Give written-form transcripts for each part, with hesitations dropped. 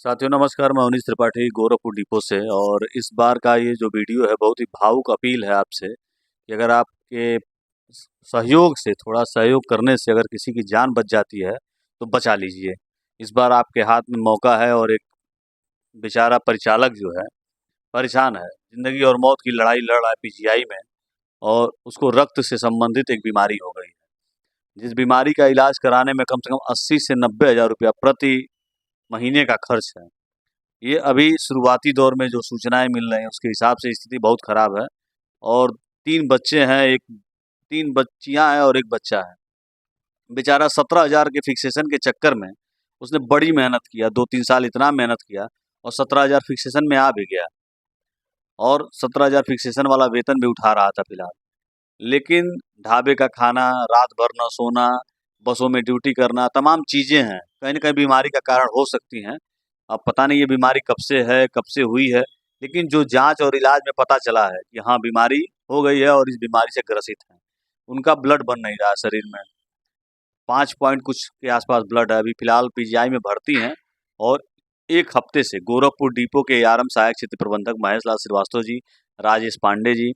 साथियों नमस्कार, मैं अवनीश त्रिपाठी गोरखपुर डिपो से। और इस बार का ये जो वीडियो है बहुत ही भावुक अपील है आपसे कि अगर आपके सहयोग से, थोड़ा सहयोग करने से अगर किसी की जान बच जाती है तो बचा लीजिए। इस बार आपके हाथ में मौका है और एक बेचारा परिचालक जो है परेशान है, ज़िंदगी और मौत की लड़ाई लड़ रहा है पीजीआई में, और उसको रक्त से संबंधित एक बीमारी हो गई है। जिस बीमारी का इलाज कराने में कम से कम 80 से 90 हज़ार रुपया प्रति महीने का खर्च है। ये अभी शुरुआती दौर में जो सूचनाएँ मिल रही हैं उसके हिसाब से स्थिति बहुत ख़राब है। और 3 बच्चे हैं, 3 बच्चियाँ हैं और 1 बच्चा है। बेचारा 17,000 के फिक्सेशन के चक्कर में उसने बड़ी मेहनत किया, 2-3 साल इतना मेहनत किया और 17,000 फिक्सेशन में आ भी गया, और 17,000 फिक्सेशन वाला वेतन भी उठा रहा था फिलहाल। लेकिन ढाबे का खाना, रात भर ना सोना, बसों में ड्यूटी करना, तमाम चीज़ें हैं, कहीं न कहीं बीमारी का कारण हो सकती हैं। अब पता नहीं ये बीमारी कब से है, कब से हुई है, लेकिन जो जाँच और इलाज में पता चला है कि हाँ, बीमारी हो गई है और इस बीमारी से ग्रसित हैं। उनका ब्लड बन नहीं रहा है शरीर में, 5 पॉइंट कुछ के आस-पास ब्लड है, अभी फिलहाल पीजीआई में भर्ती हैं। और 1 हफ्ते से गोरखपुर डिपो के एआरएम सहायक क्षेत्र प्रबंधक महेश लाल श्रीवास्तव जी, राजेश पांडे जी,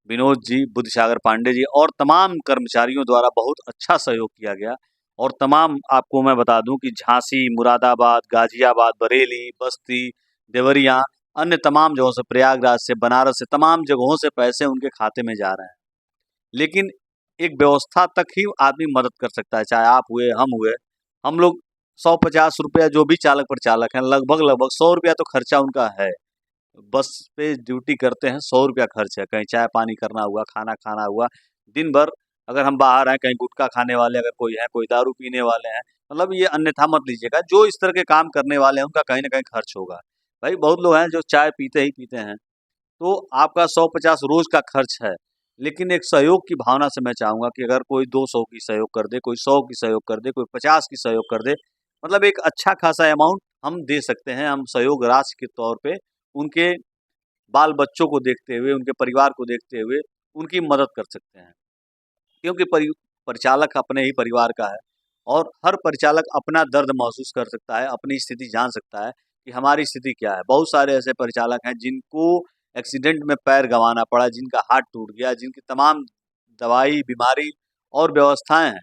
विनोद जी, बुद्धसागर पांडे जी और तमाम कर्मचारियों द्वारा बहुत अच्छा सहयोग किया गया। और तमाम आपको मैं बता दूं कि झांसी, मुरादाबाद, गाजियाबाद, बरेली, बस्ती, देवरिया, अन्य तमाम जगहों से, प्रयागराज से, बनारस से, तमाम जगहों से पैसे उनके खाते में जा रहे हैं। लेकिन एक व्यवस्था तक ही आदमी मदद कर सकता है, चाहे आप हुए, हम हुए। हम लोग 150 रुपया जो भी चालक प्रचालक हैं, लगभग 100 रुपया तो खर्चा उनका है। बस पे ड्यूटी करते हैं, 100 रुपया खर्च है, कहीं चाय पानी करना हुआ, खाना खाना हुआ, दिन भर अगर हम बाहर हैं, कहीं गुटखा खाने वाले अगर कोई हैं, कोई दारू पीने वाले हैं, मतलब ये अन्यथा मत लीजिएगा, जो इस तरह के काम करने वाले हैं उनका कहीं न कहीं खर्च होगा। भाई बहुत लोग हैं जो चाय पीते ही पीते हैं, तो आपका 100-50 रोज़ का खर्च है। लेकिन एक सहयोग की भावना से मैं चाहूँगा कि अगर कोई 200 की सहयोग कर दे, कोई 100 की सहयोग कर दे, कोई 50 की सहयोग कर दे, मतलब एक अच्छा खासा अमाउंट हम दे सकते हैं, हम सहयोग राशि के तौर पे उनके बाल-बच्चों को देखते हुए, उनके परिवार को देखते हुए उनकी मदद कर सकते हैं। क्योंकि परिचालक अपने ही परिवार का है, और हर परिचालक अपना दर्द महसूस कर सकता है, अपनी स्थिति जान सकता है कि हमारी स्थिति क्या है। बहुत सारे ऐसे परिचालक हैं जिनको एक्सीडेंट में पैर गँवाना पड़ा, जिनका हाथ टूट गया, जिनकी तमाम दवाई, बीमारी और व्यवस्थाएँ हैं।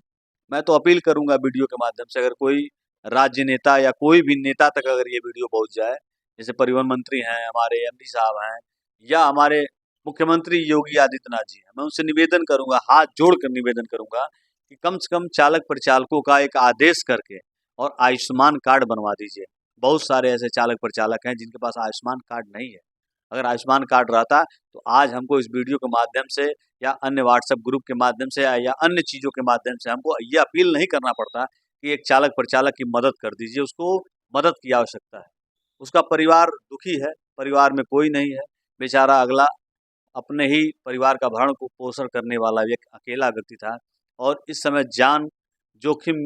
मैं तो अपील करूँगा वीडियो के माध्यम से, अगर कोई राज्य नेता या कोई भी नेता तक अगर ये वीडियो पहुँच जाए, जैसे परिवहन मंत्री हैं, हमारे एमडी साहब हैं, या हमारे मुख्यमंत्री योगी आदित्यनाथ जी हैं, मैं उनसे निवेदन करूँगा, हाथ जोड़कर निवेदन करूँगा कि कम से कम चालक परिचालकों का एक आदेश करके और आयुष्मान कार्ड बनवा दीजिए। बहुत सारे ऐसे चालक परिचालक हैं जिनके पास आयुष्मान कार्ड नहीं है। अगर आयुष्मान कार्ड रहता तो आज हमको इस वीडियो के माध्यम से या अन्य व्हाट्सएप ग्रुप के माध्यम से या अन्य चीज़ों के माध्यम से हमको ये अपील नहीं करना पड़ता कि एक चालक परिचालक की मदद कर दीजिए, उसको मदद की आवश्यकता है। उसका परिवार दुखी है, परिवार में कोई नहीं है, बेचारा अगला अपने ही परिवार का भरण को पोषण करने वाला एक अकेला व्यक्ति था, और इस समय जान जोखिम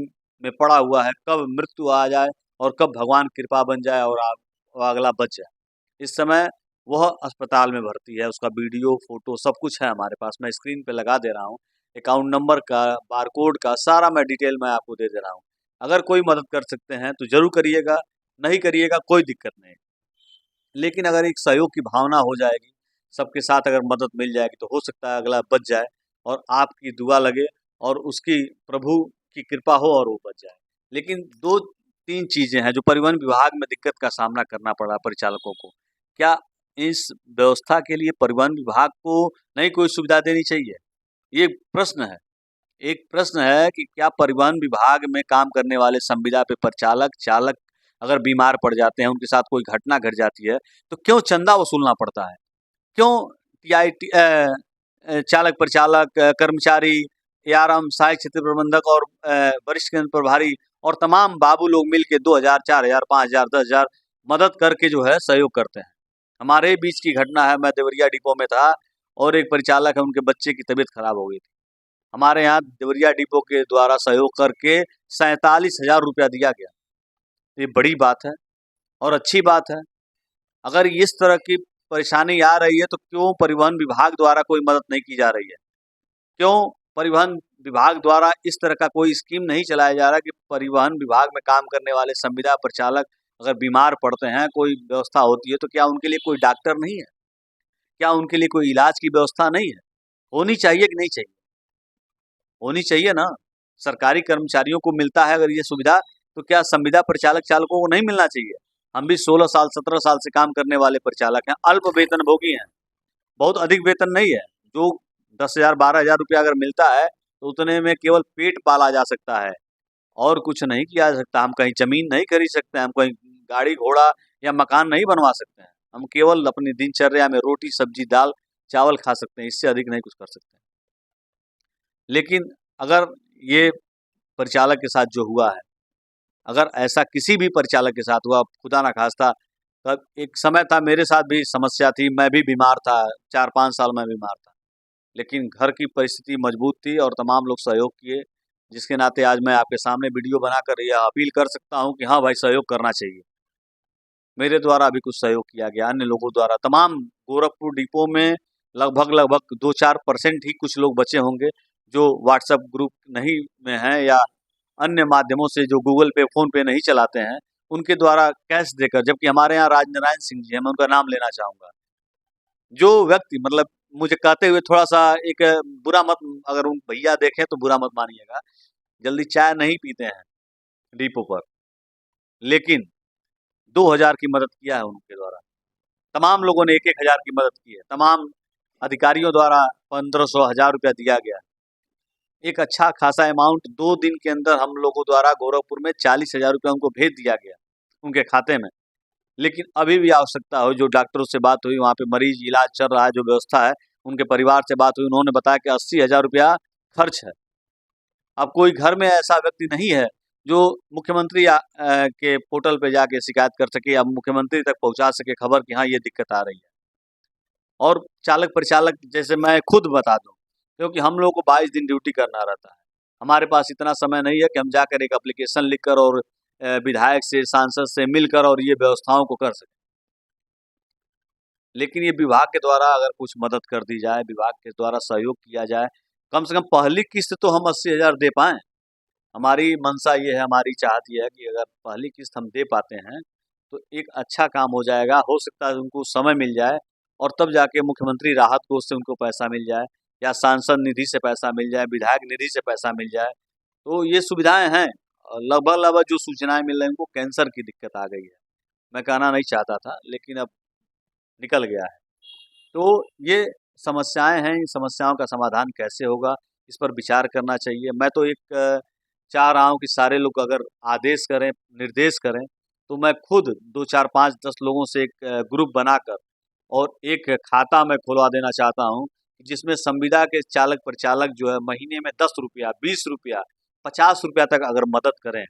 में पड़ा हुआ है, कब मृत्यु आ जाए और कब भगवान कृपा बन जाए और वो अगला बच जाए। इस समय वह अस्पताल में भर्ती है, उसका वीडियो, फ़ोटो सब कुछ है हमारे पास, मैं स्क्रीन पे लगा दे रहा हूँ। अकाउंट नंबर का, बारकोड का सारा मैं डिटेल मैं आपको दे दे रहा हूँ। अगर कोई मदद कर सकते हैं तो ज़रूर करिएगा, नहीं करिएगा कोई दिक्कत नहीं। लेकिन अगर एक सहयोग की भावना हो जाएगी, सबके साथ अगर मदद मिल जाएगी तो हो सकता है अगला बच जाए और आपकी दुआ लगे और उसकी प्रभु की कृपा हो और वो बच जाए। लेकिन 2-3 चीज़ें हैं जो परिवहन विभाग में दिक्कत का सामना करना पड़ रहा है परिचालकों को। क्या इस व्यवस्था के लिए परिवहन विभाग को नहीं कोई सुविधा देनी चाहिए? ये प्रश्न है। एक प्रश्न है कि क्या परिवहन विभाग में काम करने वाले संविदा पे परिचालक, चालक अगर बीमार पड़ जाते हैं, उनके साथ कोई घटना घट जाती है, तो क्यों चंदा वसूलना पड़ता है? क्यों टीआईटी चालक परिचालक, कर्मचारी, एआरएम, सहायक क्षेत्र प्रबंधक और वरिष्ठ केंद्र प्रभारी और तमाम बाबू लोग मिल के 2,000, 4,000, 5,000, 10,000 मदद करके जो है सहयोग करते हैं। हमारे ही बीच की घटना है, मैं देवरिया डिपो में था और एक परिचालक है, उनके बच्चे की तबीयत खराब हो गई थी। हमारे यहाँ देवरिया डिपो के द्वारा सहयोग करके 47,000 रुपया दिया गया। ये बड़ी बात है और अच्छी बात है। अगर इस तरह की परेशानी आ रही है तो क्यों परिवहन विभाग द्वारा कोई मदद नहीं की जा रही है? क्यों परिवहन विभाग द्वारा इस तरह का कोई स्कीम नहीं चलाया जा रहा कि परिवहन विभाग में काम करने वाले संविदा परिचालक अगर बीमार पड़ते हैं, कोई व्यवस्था होती है, तो क्या उनके लिए कोई डॉक्टर नहीं है? क्या उनके लिए कोई इलाज की व्यवस्था नहीं है? होनी चाहिए कि नहीं चाहिए? होनी चाहिए ना। सरकारी कर्मचारियों को मिलता है अगर ये सुविधा, तो क्या संविदा परिचालक चालकों को नहीं मिलना चाहिए? हम भी 16 साल 17 साल से काम करने वाले परिचालक हैं, अल्प वेतनभोगी हैं, बहुत अधिक वेतन नहीं है। जो 10,000 12,000 रुपया अगर मिलता है, तो उतने में केवल पेट पाला जा सकता है और कुछ नहीं किया जा सकता। हम कहीं ज़मीन नहीं खरीद सकते हैं, हम कहीं गाड़ी घोड़ा या मकान नहीं बनवा सकते हैं। हम केवल अपनी दिनचर्या में रोटी सब्जी दाल चावल खा सकते हैं, इससे अधिक नहीं कुछ कर सकते हैं। लेकिन अगर ये परिचालक के साथ जो हुआ है, अगर ऐसा किसी भी परिचालक के साथ हुआ, खुदा ना खास्ता, तब एक समय था मेरे साथ भी समस्या थी, मैं भी बीमार था, 4-5 साल मैं बीमार था। लेकिन घर की परिस्थिति मजबूत थी और तमाम लोग सहयोग किए, जिसके नाते आज मैं आपके सामने वीडियो बनाकर यह अपील कर सकता हूँ कि हाँ भाई, सहयोग करना चाहिए। मेरे द्वारा भी कुछ सहयोग किया गया, अन्य लोगों द्वारा। तमाम गोरखपुर डिपो में लगभग 2-4% ही कुछ लोग बचे होंगे, जो व्हाट्सएप ग्रुप नहीं में हैं या अन्य माध्यमों से जो गूगल पे, फ़ोन पे नहीं चलाते हैं, उनके द्वारा कैश देकर, जबकि हमारे यहाँ राजनारायण सिंह जी हैं, मैं उनका नाम लेना चाहूँगा। जो व्यक्ति मतलब मुझे कहते हुए थोड़ा-सा एक बुरा मत, अगर उन भैया देखें तो बुरा मत मानिएगा, जल्दी चाय नहीं पीते हैं डिपो पर, लेकिन 2,000 की मदद किया है उनके द्वारा। तमाम लोगों ने 1-1 हज़ार की मदद की है। तमाम अधिकारियों द्वारा 1500 हज़ार रुपया दिया गया है। एक अच्छा खासा अमाउंट 2 दिन के अंदर हम लोगों द्वारा गोरखपुर में 40,000 रुपया उनको भेज दिया गया, उनके खाते में। लेकिन अभी भी आवश्यकता हो, जो डॉक्टरों से बात हुई, वहाँ पे मरीज इलाज चल रहा है, जो व्यवस्था है, उनके परिवार से बात हुई, उन्होंने बताया कि 80,000 रुपया खर्च है। अब कोई घर में ऐसा व्यक्ति नहीं है, जो मुख्यमंत्री के पोर्टल पे जाके शिकायत कर सके या मुख्यमंत्री तक पहुँचा सके खबर कि हाँ, ये दिक्कत आ रही है। और चालक-परिचालक जैसे मैं खुद बता दूँ, क्योंकि हम लोगों को 22 दिन ड्यूटी करना रहता है। हमारे पास इतना समय नहीं है कि हम जाकर एक एप्लीकेशन लिखकर और विधायक से, सांसद से मिलकर और ये व्यवस्थाओं को कर सकें। लेकिन ये विभाग के द्वारा अगर कुछ मदद कर दी जाए, विभाग के द्वारा सहयोग किया जाए, कम से कम पहली किस्त तो हम 80,000 दे पाएँ। हमारी मंशा ये है, हमारी चाहत ये है कि अगर पहली किस्त हम दे पाते हैं, तो एक अच्छा काम हो जाएगा। हो सकता है उनको समय मिल जाए और तब जाके मुख्यमंत्री राहत कोष से उनको पैसा मिल जाए या सांसद निधि से पैसा मिल जाए, विधायक निधि से पैसा मिल जाए। तो ये सुविधाएँ हैं। लगभग-लगभग जो सूचनाएँ मिल रही हैं, उनको कैंसर की दिक्कत आ गई है। मैं कहना नहीं चाहता था, लेकिन अब निकल गया है। तो ये समस्याएँ हैं, इन समस्याओं का समाधान कैसे होगा, इस पर विचार करना चाहिए। मैं तो एक चाह रहा हूँ कि सारे लोग अगर आदेश करें, निर्देश करें, तो मैं खुद 2, 4, 5, 10 लोगों से एक ग्रुप बनाकर और एक खाता मैं खुलवा देना चाहता हूँ, जिसमें संविदा के चालक-परिचालक जो है महीने में ₹10, ₹20, ₹50 तक अगर मदद करें,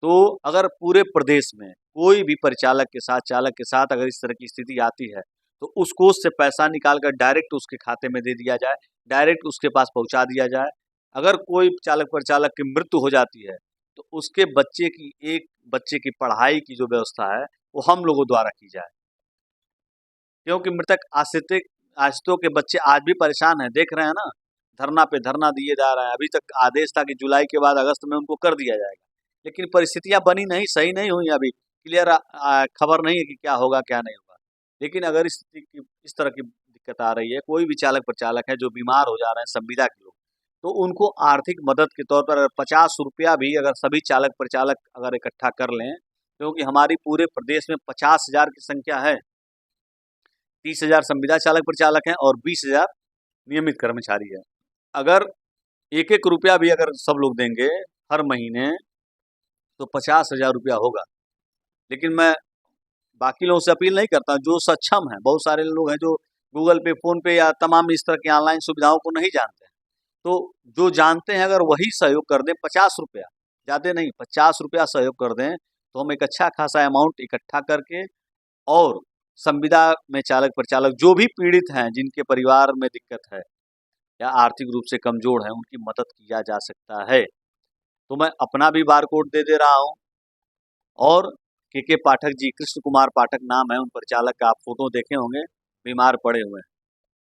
तो अगर पूरे प्रदेश में कोई भी परिचालक के साथ, चालक के साथ अगर इस तरह की स्थिति आती है, तो उस कोष से पैसा निकाल कर डायरेक्ट उसके खाते में दे दिया जाए, डायरेक्ट उसके पास पहुँचा दिया जाए। अगर कोई चालक-परिचालक की मृत्यु हो जाती है, तो उसके बच्चे की, एक बच्चे की पढ़ाई की जो व्यवस्था है, वो हम लोगों द्वारा की जाए। क्योंकि मृतक आश्रितों के बच्चे आज भी परेशान हैं, देख रहे हैं ना, धरना पे धरना दिए जा रहा है। अभी तक आदेश था कि जुलाई के बाद अगस्त में उनको कर दिया जाएगा, लेकिन परिस्थितियाँ बनी नहीं, सही नहीं हुई अभी, क्लियर खबर नहीं है कि क्या होगा, क्या नहीं होगा। लेकिन अगर इस तरह की दिक्कत आ रही है, कोई भी चालक-परिचालक है जो बीमार हो जा रहे हैं संविदा के लोग, तो उनको आर्थिक मदद के तौर पर अगर ₹50 भी अगर सभी चालक-परिचालक अगर इकट्ठा कर लें, क्योंकि हमारी पूरे प्रदेश में 50,000 की संख्या है। 30,000 संविदा चालक परिचालक हैं और 20,000 नियमित कर्मचारी हैं। अगर एक-एक रुपया भी अगर सब लोग देंगे हर महीने, तो 50,000 रुपया होगा। लेकिन मैं बाकी लोगों से अपील नहीं करता, जो सक्षम हैं, बहुत सारे लोग हैं जो गूगल पे, फ़ोन पे या तमाम इस तरह की ऑनलाइन सुविधाओं को नहीं जानते हैं। तो जो जानते हैं अगर वही सहयोग कर दें, ₹50, ज़्यादा नहीं, ₹50 सहयोग कर दें, तो हम एक अच्छा खासा अमाउंट इकट्ठा करके और संविदा में चालक-परिचालक जो भी पीड़ित हैं, जिनके परिवार में दिक्कत है या आर्थिक रूप से कमज़ोर हैं, उनकी मदद किया जा सकता है। तो मैं अपना भी बारकोड दे दे रहा हूँ और के पाठक जी, कृष्ण कुमार पाठक नाम है उन परिचालक का, आप फ़ोटो देखे होंगे, बीमार पड़े हुए हैं।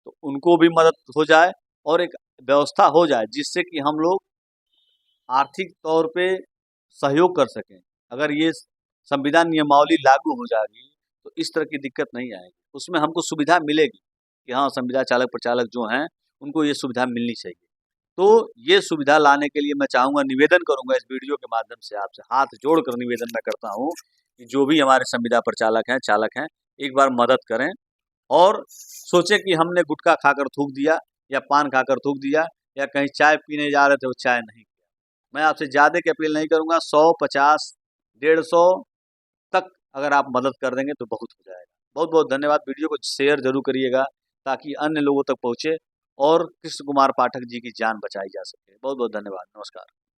तो उनको भी मदद हो जाए और एक व्यवस्था हो जाए, जिससे कि हम लोग आर्थिक तौर पे सहयोग कर सकें। अगर ये संविदा नियमावली लागू हो जाएगी तो इस तरह की दिक्कत नहीं आएगी। उसमें हमको सुविधा मिलेगी कि हाँ, संविदा चालक प्रचालक जो हैं, उनको ये सुविधा मिलनी चाहिए। तो ये सुविधा लाने के लिए मैं चाहूँगा, निवेदन करूँगा इस वीडियो के माध्यम से आपसे, हाथ जोड़कर निवेदन मैं करता हूँ कि जो भी हमारे संविदा प्रचालक हैं, चालक हैं, एक बार मदद करें और सोचें कि हमने गुटखा खाकर थूक दिया या पान खाकर थूक दिया या कहीं चाय पीने जा रहे थे, वो चाय नहीं किया। मैं आपसे ज़्यादा की अपील नहीं करूँगा, 100, 50, 150 तक अगर आप मदद कर देंगे तो बहुत हो जाएगा। बहुत-बहुत धन्यवाद। वीडियो को शेयर ज़रूर करिएगा ताकि अन्य लोगों तक पहुँचे और कृष्ण कुमार पाठक जी की जान बचाई जा सके। बहुत-बहुत धन्यवाद। नमस्कार।